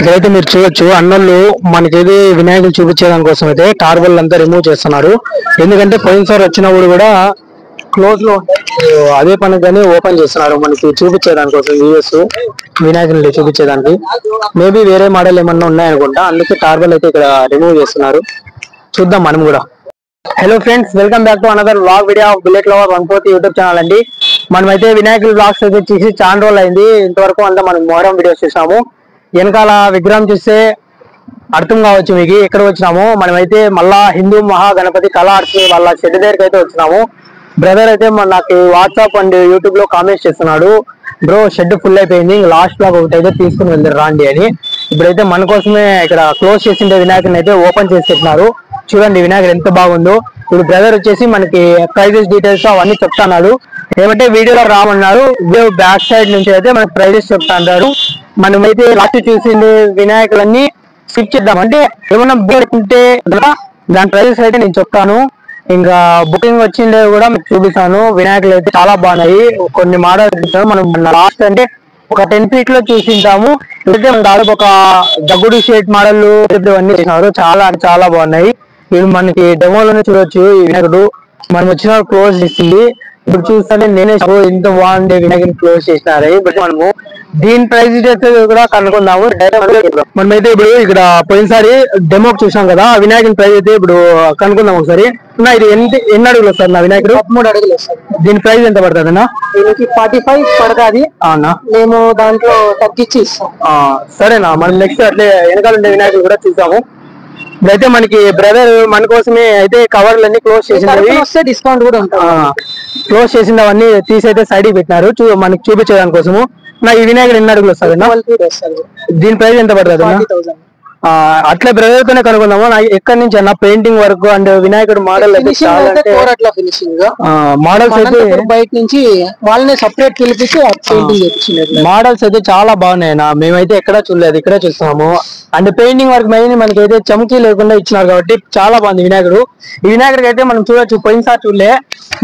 ఇక్కడైతే మీరు చూడొచ్చు అన్నోళ్ళు మనకేది వినాయకులు చూపించేదాని కోసం అయితే కార్బల్ అంతా రిమూవ్ చేస్తున్నారు. ఎందుకంటే పోయినసారి వచ్చినప్పుడు కూడా క్లోజ్ లో అదే పనిగానే ఓపెన్ చేస్తున్నారు మనకి చూపించేదాని కోసం వ్యూస్ వినాయకుల్ని చూపించేదానికి. మేబీ వేరే మోడల్ ఏమన్నా ఉన్నాయనుకుంటా, అందుకే కార్బల్ అయితే ఇక్కడ రిమూవ్ చేస్తున్నారు. చూద్దాం మనం కూడా. Hello friends, welcome back to another vlog video of bullet lover 140 YouTube channel అండి. మనమైతే వినాయకుల వ్లాగ్స్ అయితే చూసి చాలా రోజులు అయింది. ఇంతవరకు అంతా మనం మొహరం వీడియోస్ చూసాము. వెనకాల విగ్రహం చూస్తే అర్థం కావచ్చు మీకు ఎక్కడ వచ్చినాము. మనమైతే మళ్ళా హిందూ మహాగణపతి కళా ఆర్ట్స్ వాళ్ళ షెడ్ దగ్గరికి అయితే వచ్చినాము. బ్రదర్ అయితే నాకు వాట్సాప్ అండ్ యూట్యూబ్ లో కామెంట్స్ చేస్తున్నాడు, బ్రో షెడ్ ఫుల్ అయిపోయింది, లాస్ట్ బ్లాగ్ ఒకటి అయితే తీసుకుని వెళ్తారు రాండి అని. ఇప్పుడైతే మన కోసమే ఇక్కడ క్లోజ్ చేసిండే వినాయకుని అయితే ఓపెన్ చేసి పెట్టినారు. చూడండి వినాయకుడు ఎంత బాగుందో. ఇప్పుడు బ్రదర్ వచ్చేసి మనకి ప్రైజెస్ డీటెయిల్స్ అవన్నీ చెప్తాడు. ఏమంటే వీడియోలో రామన్నారు, బ్యాక్ సైడ్ నుంచి అయితే మనకి ప్రైజెస్ చెప్తా అంటారు. మనమైతే లాస్ట్ చూసిండే వినాయకులన్నీ స్కిప్ చేద్దాం. అంటే ఏమన్నా బుక్ ఉంటే దాని ప్రైజెస్ అయితే నేను చెప్తాను. ఇంకా బుకింగ్ వచ్చిండే కూడా మీకు చూపిస్తాను. వినాయకులు అయితే చాలా బాగున్నాయి. కొన్ని మోడల్ చూసాము మనం లాస్ట్ అంటే ఒక 10 feet లో చూసింటాము. ఇప్పుడైతే మన దాదాపు ఒక దగ్గుడు షేట్ మోడల్ ఇవన్నీ చేసినారు. చాలా అంటే చాలా బాగున్నాయి. ఇప్పుడు మనకి డెమోలోనే చూడొచ్చు. ఈ వినాయకుడు మనం వచ్చిన క్లోజ్ చేసింది. ఇప్పుడు చూస్తానే నేనే ఇంత బాగుండే వినాయకుని క్లోజ్ చేసినారు. బట్ మనము దీని ప్రైస్ కూడా కనుక్కుందాము. మనమైతే ఇప్పుడు ఇక్కడ పోయినసారి డెమో చూసాం కదా, వినాయకుని ప్రైస్ అయితే ఇప్పుడు కనుక్కుందాం ఒకసారి. ఇది ఎన్ని అడుగులు వస్తుంది నా వినాయకుడు? 13 అడుగులు వస్తుంది. దీని ప్రైస్ ఎంత పడుతుంది అన్న? దీనికి 45 పడుతుంది. అవునా, మేము దాంట్లో తగ్గించి ఇస్తాం. సరేనా, మనం నెక్స్ట్ అట్లే వెనకాల ఉండే వినాయకుడు కూడా చూసాము. ఇప్పుడైతే మనకి బ్రదర్ మన కోసమే అయితే కవర్లు అన్ని క్లోజ్ చేసినవి, డిస్కౌంట్ కూడా ఉంటుంది. క్లోజ్ చేసిన అవన్నీ తీసి అయితే సైడ్ కి పెట్టినారు మనకి చూపించేదాని కోసము. నా ఈ వినాయకుడు ఎన్ని అడుగులు వస్తుంది? దీని ప్రైస్ ఎంత పడుతుంది? 40,000. అట్లా బ్రదర్ తోనే కనుక్కుందాము. ఎక్కడి నుంచి అన్న పెయింటింగ్ వర్క్ అండ్ వినాయకుడు మోడల్ మోడల్స్ అయితే బయట నుంచి వాళ్ళని సపరేట్ పిలిపించి మోడల్స్ అయితే చాలా బాగున్నాయి. మేమైతే ఎక్కడ చూడలేదు, ఇక్కడే చూస్తున్నాము. అండ్ పెయింటింగ్ వర్క్ మెయిన్ మనకైతే చమ్కీ లేకుండా ఇచ్చినారు కాబట్టి చాలా బాగుంది వినాయకుడు. ఈ వినాయకుడికి అయితే మనం చూడొచ్చు, పోయినసారి చూడలే.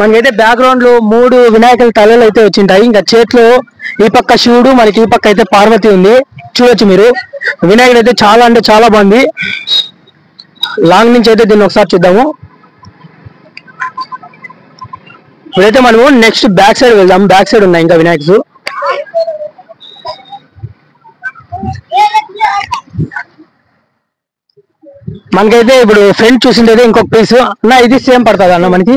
మనకైతే బ్యాక్గ్రౌండ్ లో 3 వినాయకుల తలలు అయితే వచ్చింటాయి. ఇంకా చేతిలో ఈ పక్క శివుడు, మనకి ఈ పక్క అయితే పార్వతి ఉంది. చూడొచ్చు మీరు. వినాయకుడు అయితే చాలా అంటే చాలా బాగుంది. లాంగ్ నుంచి అయితే దీన్ని ఒకసారి చూద్దాము. ఇప్పుడైతే మనము నెక్స్ట్ బ్యాక్ సైడ్ వెళ్దాం. బ్యాక్ సైడ్ ఉన్నాయి ఇంకా వినాయకుడు. మనకైతే ఇప్పుడు ఫ్రంట్ చూసిండేది ఇంకొక పీస్ అన్న, ఇది సేమ్ పడుతుంది అన్న మనకి.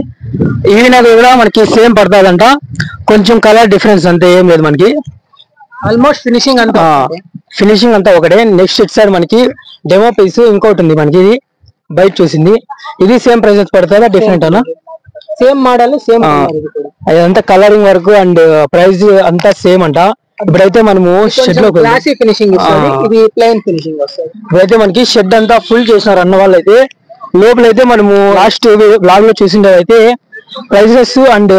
ఈ వినాయకుడు కూడా మనకి సేమ్ పడుతుందంట, కొంచెం కలర్ డిఫరెన్స్ అంతే, ఏం లేదు మనకి. ఆల్మోస్ట్ ఫినిషింగ్ అంతా ఒకటే. నెక్స్ట్ ఇట్ సైడ్ మనకి డెమో పీస్ ఇంకోటి ఉంది మనకి, ఇది బయట చూసింది. ఇది సేమ్ ప్రైసెస్ పడుతుందా డిఫరెంట్ అన్న? సేమ్ మోడల్ సేమ్, అదంతా కలరింగ్ వర్క్ అండ్ ప్రైస్ అంతా సేమ్ అంట. ఇప్పుడైతే మనము షెడ్ లో ఫినిషింగ్, ఇది ప్లెయిన్ ఫినిషింగ్ వస్తుంది. ఇప్పుడైతే మనకి షెడ్ అంతా ఫుల్ చేసినారు అన్న వాళ్ళు అయితే. లోపలైతే మనము లాస్ట్ బ్లాగ్ లో చూసిండే అయితే ప్రైజెస్ అండ్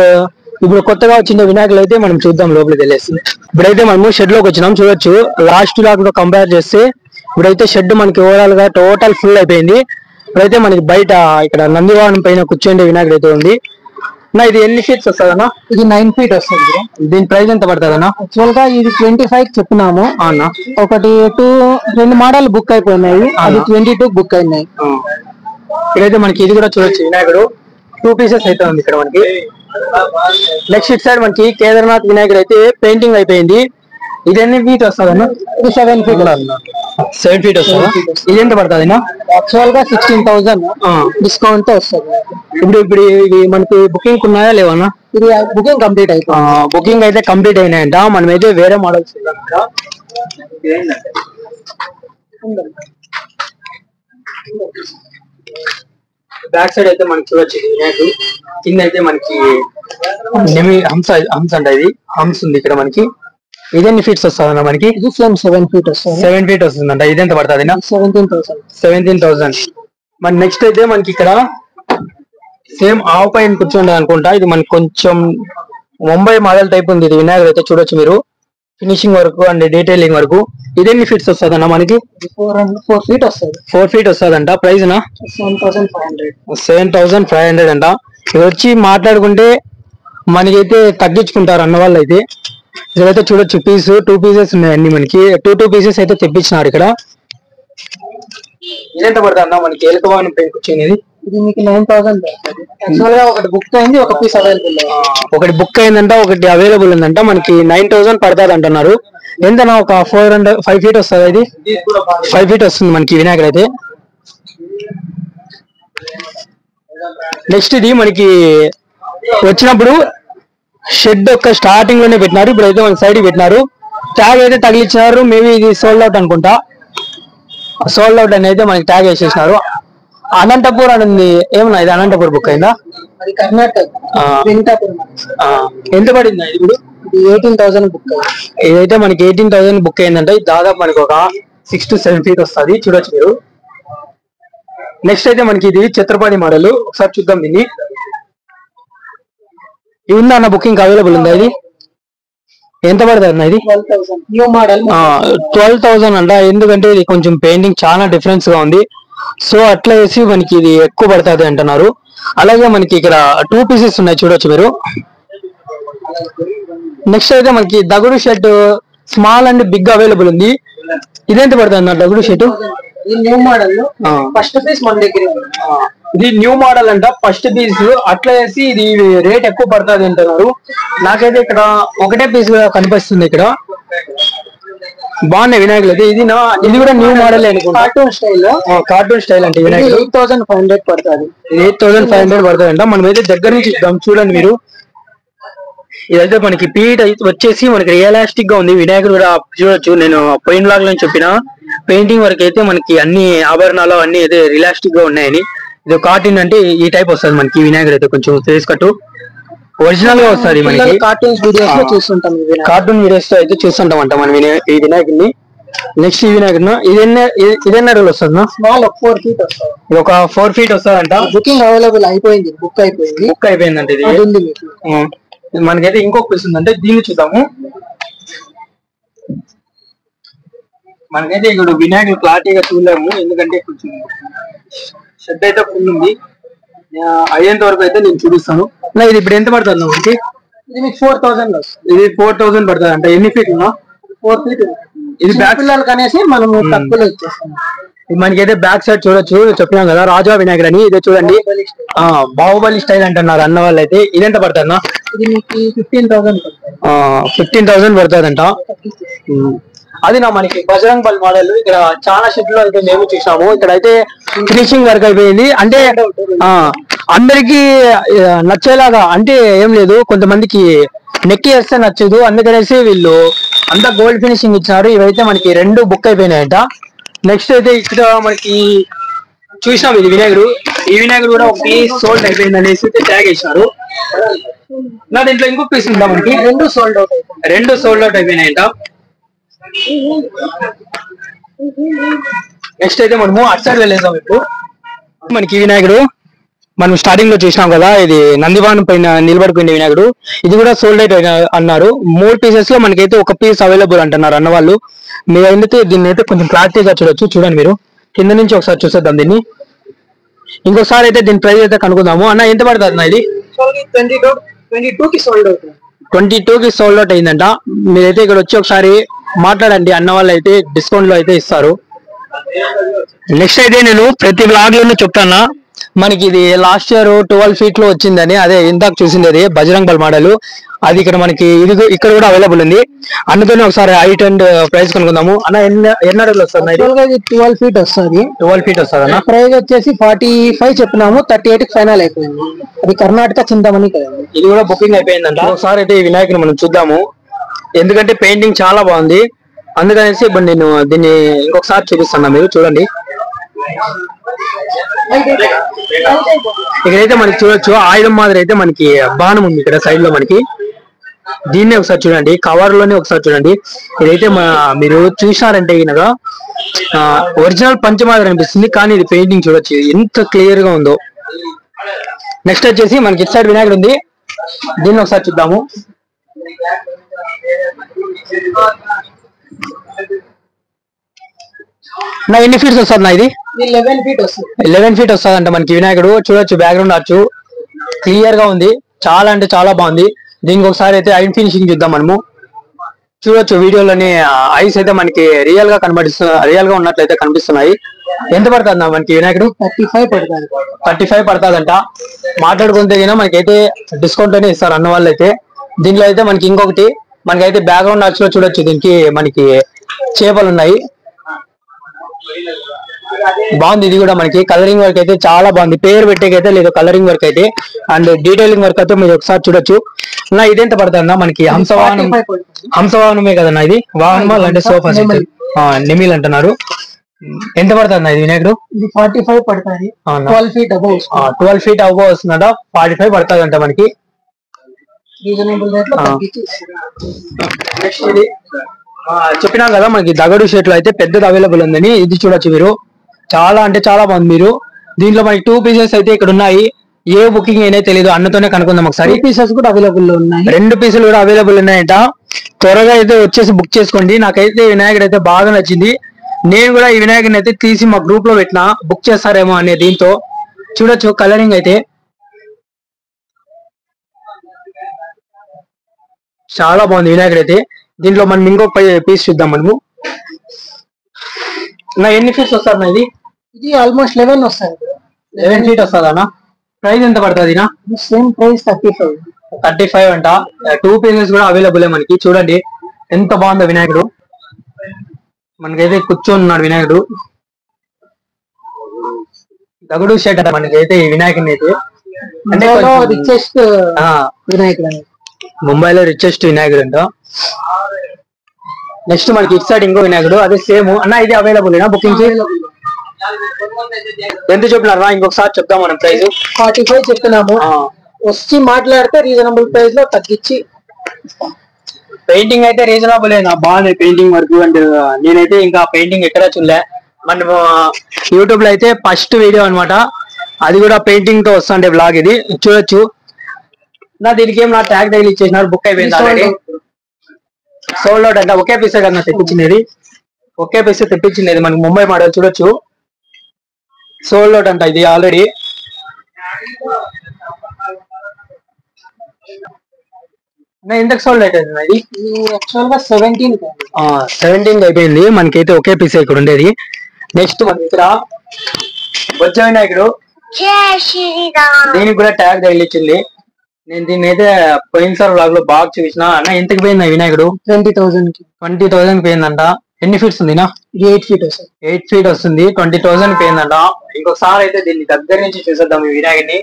ఇప్పుడు కొత్తగా వచ్చిన వినాయకులు అయితే మనం చూద్దాం లోపలికి వెళ్ళేసి. ఇప్పుడైతే మనము షెడ్ లోకి వచ్చినాం. చూడొచ్చు లాస్ట్ బ్లాగ్ లో కంపేర్ చేస్తే ఇప్పుడైతే షెడ్ మనకి ఓవరాల్ గా టోటల్ ఫుల్ అయిపోయింది. ఇప్పుడైతే మనకి బయట ఇక్కడ నందివాహనం పైన కూర్చోండే వినాయకుడు అయితే ఉంది. ఇది ఎన్ని ఫీట్స్ వస్తుంది అన్న? ఇది 9 feet వస్తుంది. దీని ప్రైస్ ఎంత పడుతుంది అన్న? యాక్చువల్ గా ఇది 25 చెప్పినాము అన్న. ఒకటి 2 మోడల్ బుక్ అయిపోయినాయి, అది 22 బుక్ అయినాయి. ఇక్కడైతే మనకి ఇది కూడా చూడొచ్చు, వినాయకుడు 2 pieces అయితే ఉంది ఇక్కడ మనకి. నెక్స్ట్ ఇట్ సైడ్ మనకి కేదార్నాథ్ వినాయకుడు అయితే పెయింటింగ్ అయిపోయింది. ఇది ఎన్ని ఫీట్ వస్తుంది అన్న? ఇది 7 feet. 7 feet వస్తుంది. ఇది ఎంత పడుతుంది అన్న? యాక్చువల్ గా 16,000 డిస్కౌంట్ తో వస్తుంది. ఇప్పుడు ఇది మనకి బుకింగ్ ఉన్నాయా లేవన్నా? ఇది బుకింగ్ కంప్లీట్ అయిపోయింది. బుకింగ్ అయితే కంప్లీట్ అయినాయంట. మనమైతే వేరే మోడల్స్ బ్యాక్ సైడ్ అయితే మనకి చూడొచ్చు వినాయకుడు. కింద అయితే మనకి హంస అంట, ఇది హంస ఉంది ఇక్కడ మనకి. ఇదెన్ని ఫీట్స్ వస్తుందన్న మనకి? ఇది సేమ్ 7 feet వస్తుంది. 7 feet వస్తుందంట. ఇది ఎంత పడుతుంది? 17,000. మరి నెక్స్ట్ అయితే మనకి ఇక్కడ సేమ్ ఆవు పైన కూర్చోండి అనుకుంటా. ఇది మనకి కొంచెం ముంబై మోడల్ టైప్ ఉంది. ఇది వినాయకుడు అయితే చూడొచ్చు మీరు. ఫినిషింగ్ వరకు అండ్ డీటెయిలింగ్ వరకు. ఇదెన్ని ఫీట్స్ వస్తుంది అన్న మనకి? 4 feet వస్తుంది. 4 feet వస్తుందంట. ప్రైస్ నా 7,500 అంట. ఇది వచ్చి మాట్లాడుకుంటే మనకైతే తగ్గించుకుంటారు అన్న వాళ్ళు అయితే. ఇదైతే చూడొచ్చు పీస్ 2 pieces ఉన్నాయి అన్ని మనకి. 2 pieces అయితే తెప్పించినారు ఇక్కడ. ఇదెంత పడుతుంది అన్న మనకి ఎలుకవాహనం పెయింట్ వచ్చింది? ఇది మీకు 9,000 యాక్చువల్ గా ఒకటి బుక్ అయింది, ఒక పీస్ అవైలబుల్. ఒకటి బుక్ అయిందంట, ఒకటి అవైలబుల్ ఉందంట. మనకి 9,000 పడుతుంది అంటున్నారు. ఎంతనా ఒక 5 feet వస్తుంది. ఇది 5 feet వస్తుంది మనకి వినాయకుడు అయితే. నెక్స్ట్ ఇది మనకి వచ్చినప్పుడు షెడ్ యొక్క స్టార్టింగ్ లోనే పెట్టినారు. ఇప్పుడు అయితే మన సైడ్ పెట్టినారు. ట్యాగ్ అయితే తగిలించినారు. మేబీ ఇది సోల్డ్ అవుట్ అనుకుంటా. సోల్డ్ అవుట్ అని అయితే మనకి ట్యాగ్ వేసేసినారు. అనంతపూర్ అనేది ఏమన్నా ఇది అనంతపూర్ బుక్ అయిందా? అది కర్ణాటక వెంకటాపురం. ఎంత పడిందా ఇది? ఇప్పుడు 18,000 బుక్. ఇదైతే మనకి 18,000 బుక్ అయిందంటే దాదాపు మనకి ఒక 6 to 7 feet వస్తుంది. చూడొచ్చు మీరు. నెక్స్ట్ అయితే మనకి ఇది ఛత్రపతి మోడల్. ఒకసారి చూద్దాం దీన్ని. ఇది ఉందా అన్న? బుకింగ్ అవైలబుల్ ఉందా? ఇది ఎంత పడుతుంది అన్న? ఇది 12,000 న్యూ మోడల్. 12,000 అంట. ఎందుకంటే ఇది కొంచెం పెయింటింగ్ చాలా డిఫరెన్స్ గా ఉంది. సో అట్లా వేసి మనకి ఇది ఎక్కువ పడుతుంది అంటున్నారు. అలాగే మనకి ఇక్కడ 2 pieces ఉన్నాయి, చూడొచ్చు మీరు. నెక్స్ట్ అయితే మనకి దగుడు shed small and big available ఉంది. ఇదేంత పడుతుంది అన్న దగుడు shed? New model. First piece మన దగ్గర. ఇది న్యూ మోడల్ అంట, ఫస్ట్ పీస్. అట్లా వేసి ఇది రేట్ ఎక్కువ పడుతుంది అంటున్నారు. నాకైతే ఇక్కడ ఒకటే పీస్ కనిపిస్తుంది. ఇక్కడ బాగున్నాయి వినాయకులు అయితే. ఇది కూడా న్యూ మోడల్ అనుకుంటా. కార్టూన్ స్టైల్ అంటే వినాయకుడు 8,500 పడుతుంది. 8,500 పడుతుంది అంట. మనం అయితే దగ్గర నుంచి చూడండి మీరు. ఇదైతే మనకి పీట్ వచ్చేసి మనకి రియలిస్టిక్ గా ఉంది. వినాయకుడు కూడా చూడొచ్చు. నేను పోయిన లాగ్ లో చెప్పిన పెయింటింగ్ వరకు అయితే మనకి అన్ని ఆభరణాలు అన్ని అయితే రియలిస్టిక్ గా ఉన్నాయని. ఇది కార్టూన్ అంటే ఈ టైప్ వస్తుంది మనకి వినాయకుడు అయితే. కొంచెం ఫేస్ కట్ ఒరిజినల్ గా వస్తుంది మనకి. కార్టూన్స్ వీడియోస్ లో చూస్తుంటాం. కార్టూన్ వీడియోస్ తో అయితే చూస్తుంటాం అంట మనం ఈ వినాయకుడిని. నెక్స్ట్ ఈ వినాయకుడు ఇదెన్న రోజులు వస్తుంది? స్మాల్ 4 feet వస్తుంది. ఇది ఒక 4 feet వస్తుందంట. బుకింగ్ అవైలబుల్ అయిపోయింది. బుక్ అయిపోయిందంటే ఇది మనకైతే ఇంకొక పీస్ ఉందంటే దీన్ని చూద్దాము. మనకైతే ఇక్కడ వినాయకుడు క్లారిటీగా చూడలేము, ఎందుకంటే కొంచెం షెడ్ అయితే ఫుల్ ఉంది. అయ్యేంత వరకు అయితే నేను చూపిస్తాను. ఇది ఇప్పుడు ఎంత పడుతుంది మనకి? ఇది మీకు 4,000 వస్తుంది. ఇది 4,000 పడుతుంది అంటే. ఎన్ని ఫీట్ ఉన్నా? 4 feet. ఇది బ్యాక్ పిల్లలకి అనేసి మనం తక్కువలో ఇచ్చేస్తాం. మనకైతే బ్యాక్ సైడ్ చూడొచ్చు. చెప్పినాం కదా రాజా వినాయకుడు అని. ఇదే చూడండి, బాహుబలి స్టైల్ అంటున్నారు అన్న వాళ్ళు అయితే. ఇదెంత పడుతుందా? ఇది మీకు 15,000 15,000 పడుతుందంట. అది మనకి బజరంగ్ బల్ మోడల్. ఇక్కడ చాలా షెడ్ లో అయితే మేము చూసాము. ఇక్కడ అయితే ఫినిషింగ్ వర్క్ అయిపోయింది. అంటే అందరికి నచ్చేలాగా అంటే ఏం లేదు. కొంతమందికి నెక్కి వేస్తే నచ్చదు, అందుకనేసి వీళ్ళు అంతా గోల్డ్ ఫినిషింగ్ ఇచ్చినారు. ఇవైతే మనకి 2 బుక్ అయిపోయినాయంట. నెక్స్ట్ అయితే ఇక్కడ మనకి చూసినాం ఇది వినాయకుడు. ఈ వినాయకుడు కూడా ఒక పీస్ సోల్డ్ అయిపోయింది అనేసి ట్యాగ్ వేసినారు. నా దీంట్లో ఇంకో పీస్ ఉందా మనకి? 2 సోల్డ్ అవుట్ అయిపోయినాయంట. నెక్స్ట్ అయితే మనము అటు సైడ్ వెళ్ళేసాం. ఇప్పుడు మనకి వినాయకుడు మనం స్టార్టింగ్ లో చూసినాం కదా, ఇది నందివాహనం పైన నిలబడిపోయిన వినాయకుడు. ఇది కూడా సోల్డ్ అవుట్ అన్నారు. 3 pieces లో మనకైతే ఒక పీస్ అవైలబుల్ అంటున్నారు అన్న వాళ్ళు. మీరు అయితే దీన్ని అయితే కొంచెం క్లారిటీగా చూడొచ్చు. చూడండి మీరు కింద నుంచి ఒకసారి చూసేద్దాం దీన్ని. ఇంకోసారి అయితే దీని ప్రైస్ అయితే కనుక్కుందాము. అన్న ఎంత పడుతుంది అన్న ఇది? 22 కి సోల్డ్ అవుట్. 22 కి సోల్డ్ అవుట్ అయిందంట. మీరైతే ఇక్కడ వచ్చి ఒకసారి మాట్లాడండి, అన్న వాళ్ళు అయితే డిస్కౌంట్ లో అయితే ఇస్తారు. నెక్స్ట్ అయితే నేను ప్రతి బ్లాగ్ లోనే చెప్తాను, మనకి ఇది లాస్ట్ ఇయర్ 12 feet లో వచ్చిందని. అదే ఇందాక చూసింది అది బజరంగ్ బల్ మోడల్. అది ఇక్కడ మనకి ఇది ఇక్కడ కూడా అవైలబుల్ ఉంది. అందుకని ఒకసారి హైట్ అండ్ ప్రైస్ కనుక్కుందాము. అన్న ఎన్ని అడుగులు వస్తుంది? 12 feet వస్తుంది. 12 feet వస్తుంది అన్న. ప్రైస్ వచ్చేసి 45 చెప్పినాము, 38 కి ఫైనల్ అయిపోయింది. అది కర్ణాటక చింతమణి కదా. ఇది కూడా బుకింగ్ అయిపోయిందంట. ఒకసారి అయితే ఈ వినాయకుని మనం చూద్దాము, ఎందుకంటే పెయింటింగ్ చాలా బాగుంది. అందుకనేసి ఇప్పుడు నేను దీన్ని ఇంకొకసారి చూపిస్తాను. మీరు చూడండి, ఇక్కడైతే మనకి చూడొచ్చు ఆయుధం మాదిరి అయితే మనకి బాణం ఉంది ఇక్కడ సైడ్ లో మనకి. దీన్నే ఒకసారి చూడండి, కవర్ లోనే ఒకసారి చూడండి. ఇదైతే మీరు చూసినారంటే కనుక ఒరిజినల్ పంచమాదిరి అనిపిస్తుంది, కానీ ఇది పెయింటింగ్ చూడొచ్చు ఎంత క్లియర్ గా ఉందో. నెక్స్ట్ వచ్చేసి మనకి ఇటు సైడ్ వినాయకుడు ఉంది, దీన్ని ఒకసారి చూద్దాము. నా ఎన్ని ఫీట్స్ వస్తుంది? నా ఇది 11 feet వస్తుంది. 11 feet వస్తుంది అంట మనకి వినాయకుడు. చూడొచ్చు బ్యాక్గ్రౌండ్ వచ్చు క్లియర్ గా ఉంది, చాలా అంటే చాలా బాగుంది. దీనికి ఒకసారి అయితే ఐరన్ ఫినిషింగ్ చూద్దాం మనము. చూడొచ్చు వీడియోలోని ఐస్ అయితే మనకి రియల్ గా రియల్ గా ఉన్నట్లయితే కనిపిస్తున్నాయి. ఎంత పడుతుంది మనకి వినాయకుడు? 35 పడుతుంది. 35 పడుతుందంట. మాట్లాడుకుంటే మనకైతే డిస్కౌంట్ అనే ఇస్తారు అన్న వాళ్ళు అయితే. దీంట్లో అయితే మనకి ఇంకొకటి మనకైతే బ్యాక్గ్రౌండ్ ఆర్ట్స్ లో చూడొచ్చు, దీనికి మనకి చేపలు ఉన్నాయి. బాగుంది ఇది కూడా. మనకి కలరింగ్ వర్క్ అయితే చాలా బాగుంది. పేరు పెట్టేకైతే లేదు, కలరింగ్ వర్క్ అయితే అండ్ డీటెయిలింగ్ వర్క్ అయితే మీరు ఒకసారి చూడొచ్చు. నా ఇదెంత పడుతుందా మనకి? హంసవాహనమే కదన్నా ఇది? వాహనమా అంటే సోఫా సెట్ నెమిల్ అంటున్నారు. ఎంత పడుతుంది ఇది వినాయకుడు? ఇది 45 పడుతుంది. 12 feet above 12 feet above వస్తుందంట. 45 పడుతుంది అంట మనకి. రీజనబుల్ రేట్ లో తగ్గించి. నెక్స్ట్ ఇది చెప్పినా కదా మనకి దగడు షేట్ లో అయితే పెద్దది అవైలబుల్ ఉందని. ఇది చూడొచ్చు మీరు. చాలా అంటే చాలా బాగుంది. మీరు దీంట్లో మనకి 2 pieces అయితే ఇక్కడ ఉన్నాయి. ఏ బుకింగ్ అయినా తెలియదు, అన్నతోనే కనుక్కుందాం ఒకసారి. 2 pieces కూడా అవైలబుల్ లో ఉన్నాయి. 2 పీసులు కూడా అవైలబుల్ ఉన్నాయంట. త్వరగా అయితే వచ్చేసి బుక్ చేసుకోండి. నాకైతే వినాయకుడు అయితే బాగా నచ్చింది. నేను కూడా ఈ వినాయకుడిని అయితే తీసి మా గ్రూప్ లో పెట్టినా, బుక్ చేస్తారేమో అనే దీంతో. చూడొచ్చు కలరింగ్ అయితే చాలా బాగుంది వినాయకుడు అయితే. దీంట్లో మనం ఇంకొక పీస్ చూద్దాం మనము. నా ఎన్ని ఫీట్స్ వస్తుంది ఇది? ఇది ఆల్మోస్ట్ 11 వస్తుంది. 11 feet వస్తుందా? ప్రైస్ ఎంత పడుతుంది? సేమ్ ప్రైస్ 35 అంట. 2 pieces కూడా అవైలబుల్ మనకి. చూడండి ఎంత బాగుందో వినాయకుడు. మనకైతే కూర్చొని ఉన్నాడు వినాయకుడు. దగడు షెట్ అంట మనకైతే ఈ వినాయకుడిని అయితే. అంటే రిచెస్ట్ వినాయకుడు, ముంబైలో రిచెస్ట్ వినాయకుడు అంట. నెక్స్ట్ మనకి ఇటు సైడ్ ఇంకో వినాయకుడు, అదే సేమ్ అన్న. ఇది అవైలబుల్ బుకింగ్ ఎంత చెప్పినారా? ఇంకొకసారి చెప్తాం మనం ప్రైస్. 45 చెప్తున్నాము. వచ్చి మాట్లాడితే రీజనబుల్ ప్రైస్ లో తగ్గించి. పెయింటింగ్ అయితే రీజనబుల్ అయినా బాగుంది పెయింటింగ్ వర్క్. అంటే నేనైతే ఇంకా పెయింటింగ్ ఎక్కడా చూడలే. మన యూట్యూబ్ లో అయితే ఫస్ట్ వీడియో అన్నమాట, అది కూడా పెయింటింగ్ తో వస్తుండే బ్లాగ్. ఇది చూడొచ్చు. నా దీనికి ఏం నా ట్యాగ్ తగిలి ఇచ్చేసినారు. బుక్ అయిపోయింది ఆల్రెడీ. సోల్డ్ అవుట్ అంట. ఒకే పీసే కదా తెప్పించినది. ఒకే పీసే తెప్పించినది మనకి ముంబై మోడల్. చూడొచ్చు సోల్డ్ అవుట్ అంట ఇది ఆల్రెడీ. ఎంతకు సోల్డ్ అవుతుంది ఇది? యాక్చువల్ గా 17 అయిపోయింది. మనకైతే ఒకే పీస్ ఇక్కడ ఉండేది. నెక్స్ట్ మన ఇక్కడ బొజ్జ వినాయకుడు. దీనికి కూడా ట్యాగ్ తగిలిచ్చింది. నేను దీన్ని అయితే పోయినసారి బ్లాగ్ లో బాగా చూసిన. అన్న ఎంతకు పోయింది వినాయకుడు? 20,000 పోయిందంట. ఎన్ని ఫీట్స్ ఉంది? 8 feet వస్తుంది. 8 feet వస్తుంది. 20,000 పోయిందంట. ఇంకొకసారి అయితే దీన్ని దగ్గర నుంచి చూసేద్దాం ఈ వినాయకుడిని.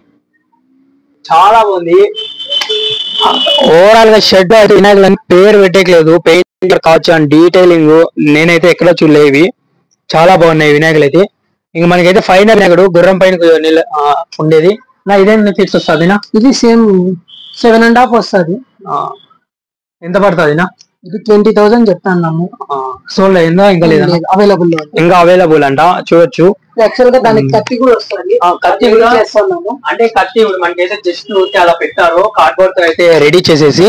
చాలా బాగుంది. ఓవరాల్ గా షెడ్ అయితే వినాయకుడు పేరు పెట్టేయలేదు. పెయింటింగ్ కావచ్చు అండ్ డీటెయిలింగ్ నేనైతే ఎక్కడ చూడలేవి. చాలా బాగున్నాయి వినాయకులు అయితే. ఇంక మనకైతే ఫైనల్ వినాయకుడు గుర్రం పైన ఉండేది. నా ఇదేం ఫీట్స్ వస్తుంది? ఇది సేమ్ 7.5 వస్తుంది. ఎంత పడుతుంది? ఇది 20,000 చెప్తాను. సోల్డ్ అయిందా? ఇంకా లేదా? అవైలబుల్ ఇంకా అవైలబుల్ అంట. చూడొచ్చు. యాక్చువల్ గా దానికి కత్తి కూడా వస్తుంది. కత్తి కూడా చేస్తున్నాము. అంటే కత్తి మనకైతే జస్ట్ అలా పెట్టారు కార్డ్బోర్డ్ తో అయితే రెడీ చేసేసి.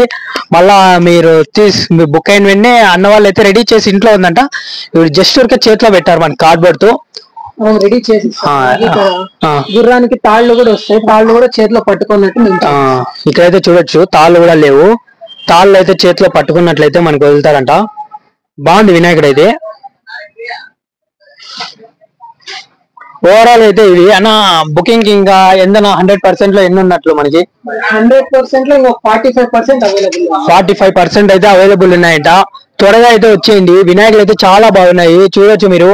మళ్ళా మీరు బుక్ అయిన వెంటనే అన్న వాళ్ళు అయితే రెడీ చేసి ఇంట్లో ఉందంట. ఇప్పుడు జస్ట్ ఊరికే చేతిలో పెట్టారు మన కార్డ్బోర్డ్ తో రెడీ చేసి. గుర్రానికి తాళ్ళు కూడా వస్తాయి. తాళ్ళు కూడా చేతిలో పట్టుకున్నట్టు. ఇక్కడైతే చూడొచ్చు తాళ్ళు కూడా లేవు. తాళ్ళు అయితే చేతిలో పట్టుకున్నట్లయితే మనకు వదులుతారంట. బాగుంది వినాయకుడు అయితే. ఓవరాల్ అయితే ఇది అన్న బుకింగ్ ఇంకా ఎంత 100% లో ఎన్ని ఉన్నట్లు మనకి? 100% లో 45% అవైలబుల్. 45% అయితే అవైలబుల్ ఉన్నాయంట. త్వరగా అయితే వచ్చేయండి. వినాయకులు అయితే చాలా బాగున్నాయి. చూడొచ్చు మీరు.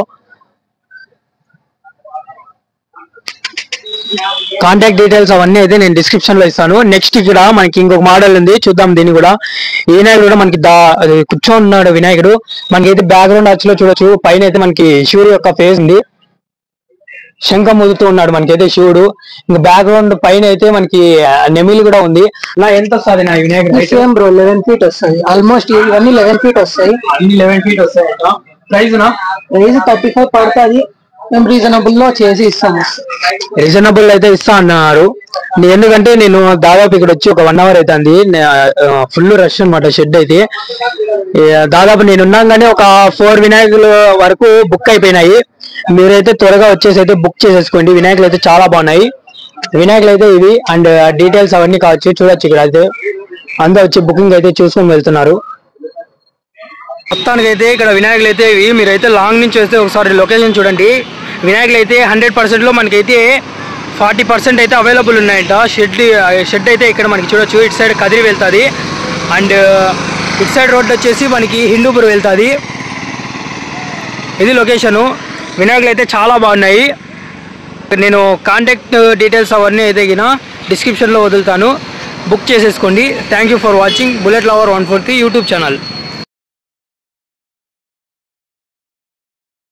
కాంటాక్ట్ డీటెయిల్స్ అవన్నీ అయితే నేను డిస్క్రిప్షన్ లో ఇస్తాను. నెక్స్ట్ ఇక్కడ మనకి ఇంకొక మోడల్ ఉంది, చూద్దాం దీన్ని కూడా. ఈ వినాయకుడు కూడా మనకి కూర్చొని ఉన్నాడు వినాయకుడు. మనకైతే బ్యాక్గ్రౌండ్ ఆర్చ్ లో చూడొచ్చు. పైన అయితే మనకి శివుడు యొక్క ఫేస్ ఉంది. శంఖం ముదుతూ ఉన్నాడు మనకైతే శివుడు. ఇంకా బ్యాక్గ్రౌండ్ పైన అయితే మనకి నెమిలి కూడా ఉంది. నా ఎంత వస్తుంది నా వినాయకుడు? సేమ్ బ్రో 11 feet వస్తాయి. ఆల్మోస్ట్ ఇవన్నీ 11 feet వస్తాయి. అన్ని 11 feet వస్తాయి. ప్రైస్ 35 పడుతుంది. మేము రీజనబుల్ లో చేసి ఇస్తాము. రీజనబుల్ అయితే ఇస్తా అన్నారు. ఎందుకంటే నేను దాదాపు ఇక్కడ వచ్చి ఒక 1 hour అవుతుంది. ఫుల్ రష్ అనమాట షెడ్ అయితే. దాదాపు నేను ఉన్నాగానే ఒక 4 వినాయకుల వరకు బుక్ అయిపోయినాయి. మీరైతే త్వరగా వచ్చేసి అయితే బుక్ చేసేసుకోండి. వినాయకులు అయితే చాలా బాగున్నాయి. వినాయకులు అయితే ఇవి అండ్ డీటెయిల్స్ అవన్నీ కావచ్చు. చూడొచ్చు ఇక్కడ అయితే అందరూ వచ్చి బుకింగ్ అయితే చూసుకొని వెళ్తున్నారు. మొత్తానికి అయితే ఇక్కడ వినాయకులు అయితే ఇవి మీరైతే లాంగ్ నుంచి వస్తే ఒకసారి లొకేషన్ చూడండి. వినాయకులు అయితే 100%లో మనకైతే 40% అయితే అవైలబుల్ ఉన్నాయంట. షెడ్ అయితే ఇక్కడ మనకి చూడొచ్చు. ఇటు సైడ్ కదిరి వెళ్తుంది అండ్ ఇటు సైడ్ రోడ్ వచ్చేసి మనకి హిందూపూర్ వెళ్తుంది. ఇది లొకేషను. వినాయకులు అయితే చాలా బాగున్నాయి. నేను కాంటాక్ట్ డీటెయిల్స్ అవన్నీ అయితే డిస్క్రిప్షన్లో వదులుతాను. బుక్ చేసేసుకోండి. Thank you for watching bullet lover 143 YouTube channel.